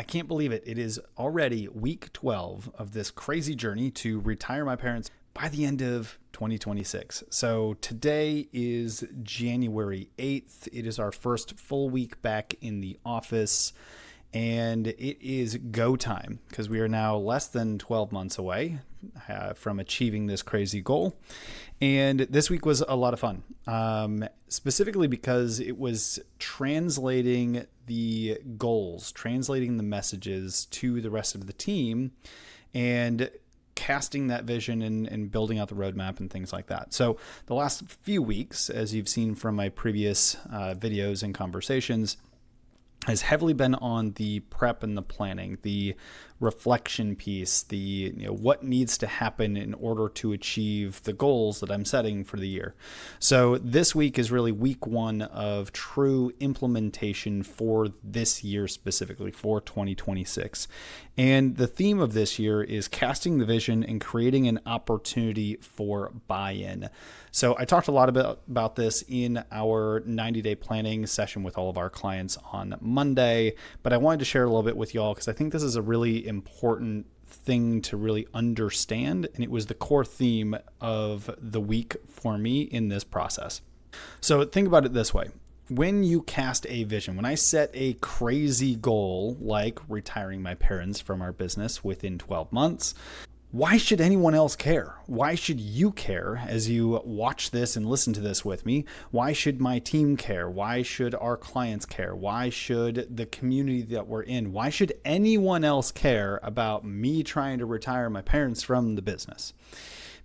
can't believe it. It is already week 12 of this crazy journey to retire my parents by the end of 2026. So today is January 8th. It is our first full week back in the office, and it is go time because we are now less than 12 months away from achieving this crazy goal. And this week was a lot of fun, specifically because it was translating the goals, translating the messages to the rest of the team, and casting that vision and building out the roadmap and things like that. So the last few weeks, as you've seen from my previous videos and conversations, has heavily been on the prep and the planning, the reflection piece, the what needs to happen in order to achieve the goals that I'm setting for the year. So this week is really week one of true implementation for this year, specifically for 2026. And the theme of this year is casting the vision and creating an opportunity for buy-in. So I talked a lot about this in our 90-day planning session with all of our clients on Monday, but I wanted to share a little bit with y'all because I think this is a really important thing to really understand, and it was the core theme of the week for me in this process. So think about it this way. When you cast a vision, when I set a crazy goal like retiring my parents from our business within 12 months, why should anyone else care? Why should you care as you watch this and listen to this with me? Why should my team care? Why should our clients care? Why should the community that we're in? Why should anyone else care about me trying to retire my parents from the business?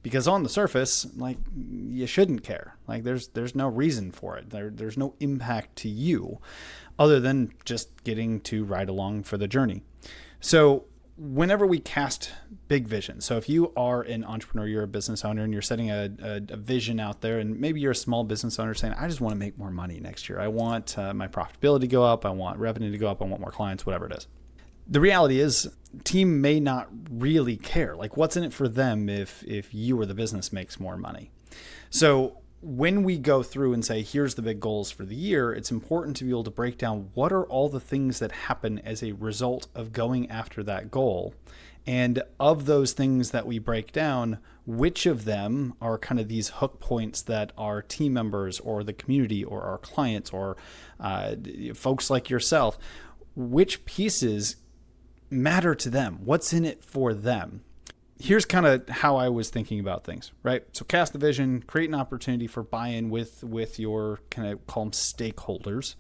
Because on the surface, you shouldn't care. There's no reason for it. There's no impact to you other than just getting to ride along for the journey. So whenever we cast big vision, so if you are an entrepreneur, you're a business owner, and you're setting a vision out there, and maybe you're a small business owner saying, I just want to make more money next year. I want my profitability to go up. I want revenue to go up. I want more clients, whatever it is. The reality is, team may not really care. What's in it for them if you or the business makes more money? So when we go through and say, here's the big goals for the year, it's important to be able to break down what are all the things that happen as a result of going after that goal. And of those things that we break down, which of them are kind of these hook points that our team members or the community or our clients or folks like yourself, which pieces matter to them? What's in it for them? Here's kind of how I was thinking about things, right? So cast the vision, create an opportunity for buy-in with your kind of call them stakeholders.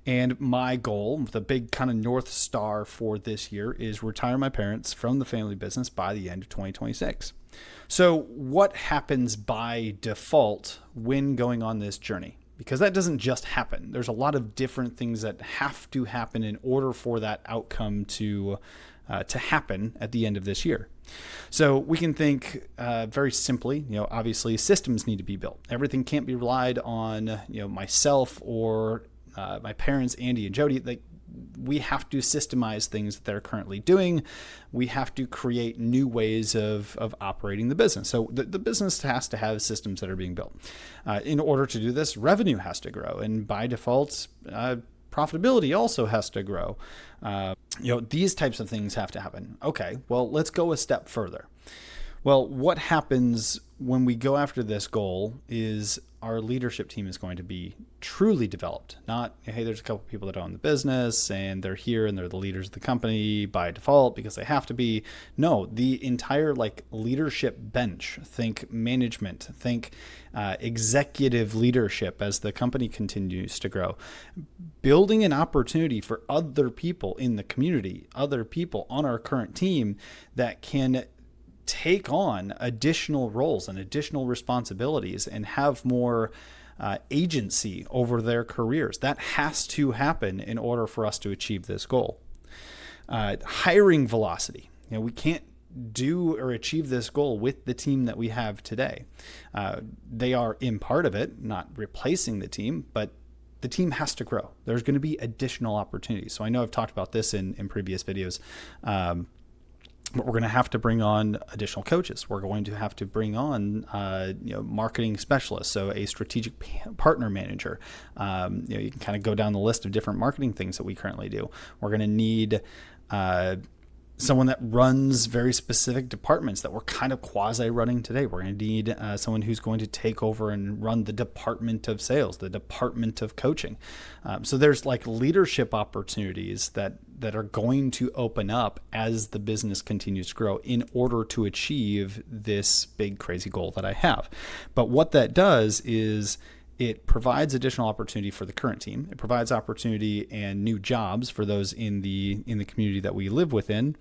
And my goal, the big kind of North Star for this year, is retire my parents from the family business by the end of 2026. So what happens by default when going on this journey? Because that doesn't just happen. There's a lot of different things that have to happen in order for that outcome to happen at the end of this year. So we can think very simply, obviously systems need to be built. Everything can't be relied on, myself or my parents, Andy and Jody. We have to systemize things that they're currently doing. We have to create new ways of operating the business. So the business has to have systems that are being built. In order to do this, revenue has to grow. And by default, profitability also has to grow. These types of things have to happen. Okay, well, let's go a step further. Well, what happens when we go after this goal is our leadership team is going to be truly developed. Not, hey, there's a couple people that own the business and they're here and they're the leaders of the company by default because they have to be. No, the entire leadership bench, think management, think executive leadership as the company continues to grow. Building an opportunity for other people in the community, other people on our current team that can take on additional roles and additional responsibilities and have more agency over their careers. That has to happen in order for us to achieve this goal. Hiring velocity. We can't do or achieve this goal with the team that we have today. They are in part of it, not replacing the team, but the team has to grow. There's going to be additional opportunities. So I know I've talked about this in previous videos. But we're going to have to bring on additional coaches. We're going to have to bring on, marketing specialists. So a strategic partner manager. You can kind of go down the list of different marketing things that we currently do. We're going to need someone that runs very specific departments that we're kind of quasi-running today. We're going to need someone who's going to take over and run the department of sales, the department of coaching. So there's like leadership opportunities that are going to open up as the business continues to grow in order to achieve this big, crazy goal that I have. But what that does is it provides additional opportunity for the current team. It provides opportunity and new jobs for those in the community that we live within.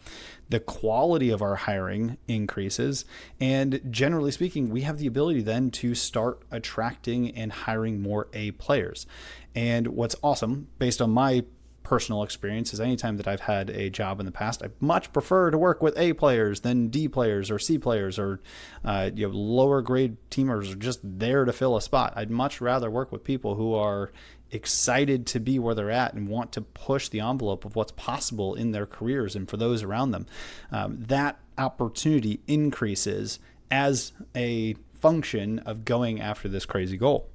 The quality of our hiring increases. And generally speaking, we have the ability then to start attracting and hiring more A players. And what's awesome, based on my personal experience, is anytime that I've had a job in the past, I much prefer to work with A players than D players or C players or lower grade teamers are just there to fill a spot. I'd much rather work with people who are excited to be where they're at and want to push the envelope of what's possible in their careers and for those around them. That opportunity increases as a function of going after this crazy goal.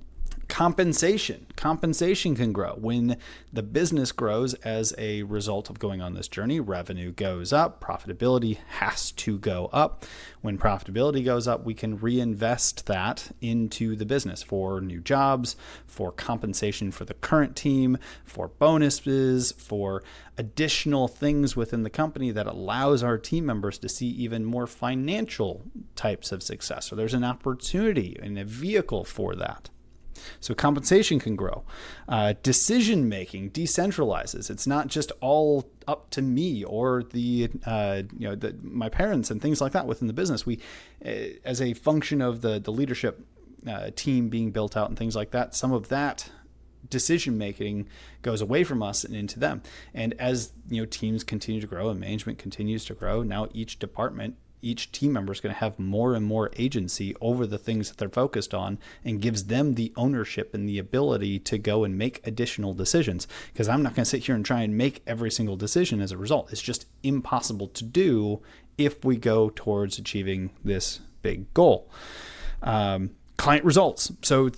Compensation can grow when the business grows as a result of going on this journey. Revenue goes up, profitability has to go up. When profitability goes up, we can reinvest that into the business for new jobs, for compensation for the current team, for bonuses, for additional things within the company that allows our team members to see even more financial types of success. So there's an opportunity and a vehicle for that. So compensation can grow. Decision-making decentralizes. It's not just all up to me or my parents and things like that within the business. We, as a function of the leadership team being built out and things like that, some of that decision-making goes away from us and into them. And as teams continue to grow and management continues to grow, now each team member is going to have more and more agency over the things that they're focused on and gives them the ownership and the ability to go and make additional decisions. Because I'm not going to sit here and try and make every single decision as a result. It's just impossible to do if we go towards achieving this big goal. Client results. So,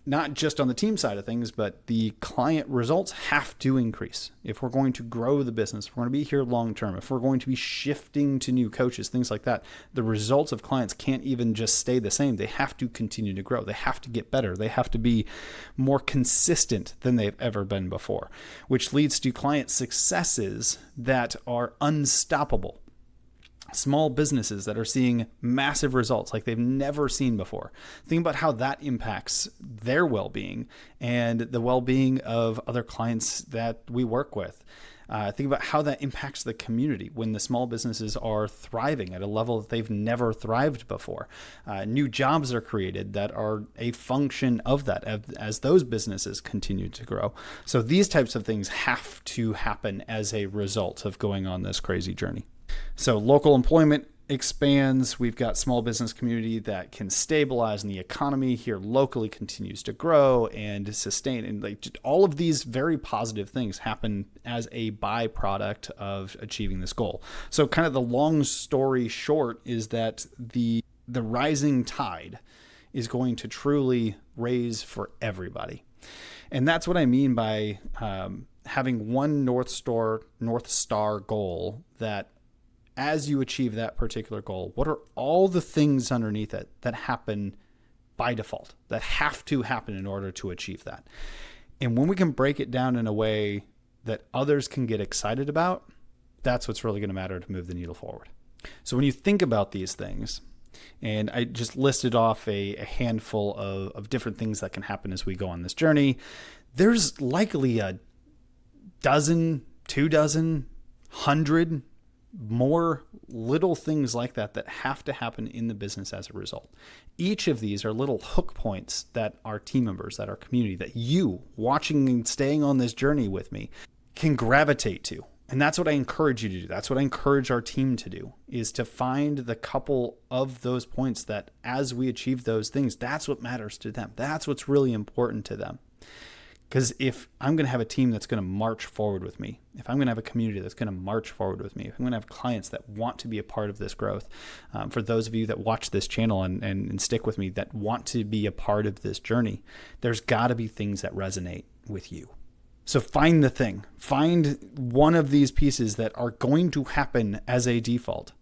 not just on the team side of things, but the client results have to increase. If we're going to grow the business, if we're going to be here long term, if we're going to be shifting to new coaches, things like that, the results of clients can't even just stay the same. They have to continue to grow. They have to get better. They have to be more consistent than they've ever been before, which leads to client successes that are unstoppable. Small businesses that are seeing massive results like they've never seen before. Think about how that impacts their well-being and the well-being of other clients that we work with. Think about how that impacts the community when the small businesses are thriving at a level that they've never thrived before. New jobs are created that are a function of that as those businesses continue to grow. So these types of things have to happen as a result of going on this crazy journey. So local employment expands. We've got small business community that can stabilize, and the economy here locally continues to grow and sustain. And all of these very positive things happen as a byproduct of achieving this goal. So kind of the long story short is that the rising tide is going to truly raise for everybody. And that's what I mean by having one North Star goal that as you achieve that particular goal, what are all the things underneath it that happen by default, that have to happen in order to achieve that? And when we can break it down in a way that others can get excited about, that's what's really going to matter to move the needle forward. So when you think about these things, and I just listed off a handful of different things that can happen as we go on this journey, there's likely a dozen, 24, 100 more little things like that have to happen in the business as a result. Each of these are little hook points that our team members, that our community, that you watching and staying on this journey with me can gravitate to. And that's what I encourage you to do. That's what I encourage our team to do, is to find the couple of those points that as we achieve those things, that's what matters to them. That's what's really important to them. Because if I'm going to have a team that's going to march forward with me, if I'm going to have a community that's going to march forward with me, if I'm going to have clients that want to be a part of this growth, for those of you that watch this channel and stick with me, that want to be a part of this journey, there's got to be things that resonate with you. So find the thing. Find one of these pieces that are going to happen as a default.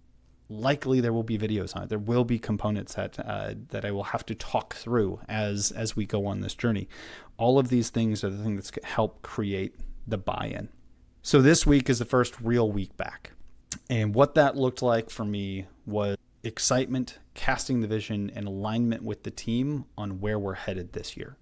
Likely there will be videos on it. There will be components that I will have to talk through as we go on this journey. All of these things are the things that help create the buy-in. So this week is the first real week back. And what that looked like for me was excitement, casting the vision, and alignment with the team on where we're headed this year.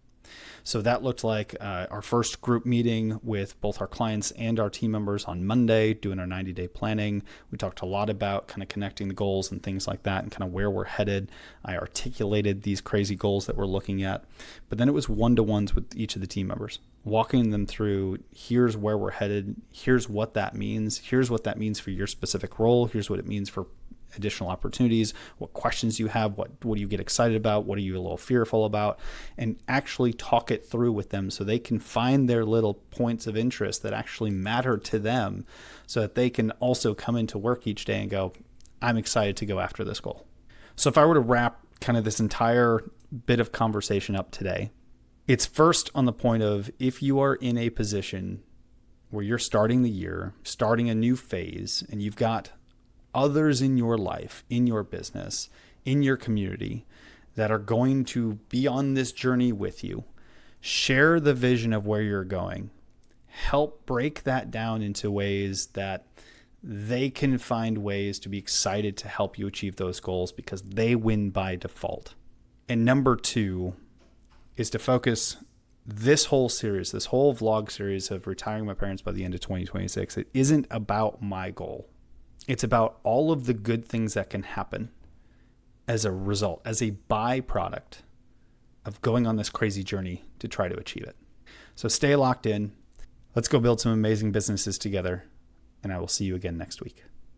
So that looked like our first group meeting with both our clients and our team members on Monday, doing our 90-day planning. We talked a lot about kind of connecting the goals and things like that and kind of where we're headed. I articulated these crazy goals that we're looking at. But then it was one-to-ones with each of the team members, walking them through, here's where we're headed, here's what that means, here's what that means for your specific role, here's what it means for additional opportunities, what questions you have, what do you get excited about, what are you a little fearful about, and actually talk it through with them so they can find their little points of interest that actually matter to them so that they can also come into work each day and go, I'm excited to go after this goal. So if I were to wrap kind of this entire bit of conversation up today, it's first on the point of, if you are in a position where you're starting the year, starting a new phase, and you've got others in your life, in your business, in your community that are going to be on this journey with you, share the vision of where you're going. Help break that down into ways that they can find ways to be excited to help you achieve those goals because they win by default. And number 2 is to focus this whole series, this whole vlog series of retiring my parents by the end of 2026. It isn't about my goal. It's about all of the good things that can happen as a result, as a byproduct of going on this crazy journey to try to achieve it. So stay locked in. Let's go build some amazing businesses together, and I will see you again next week.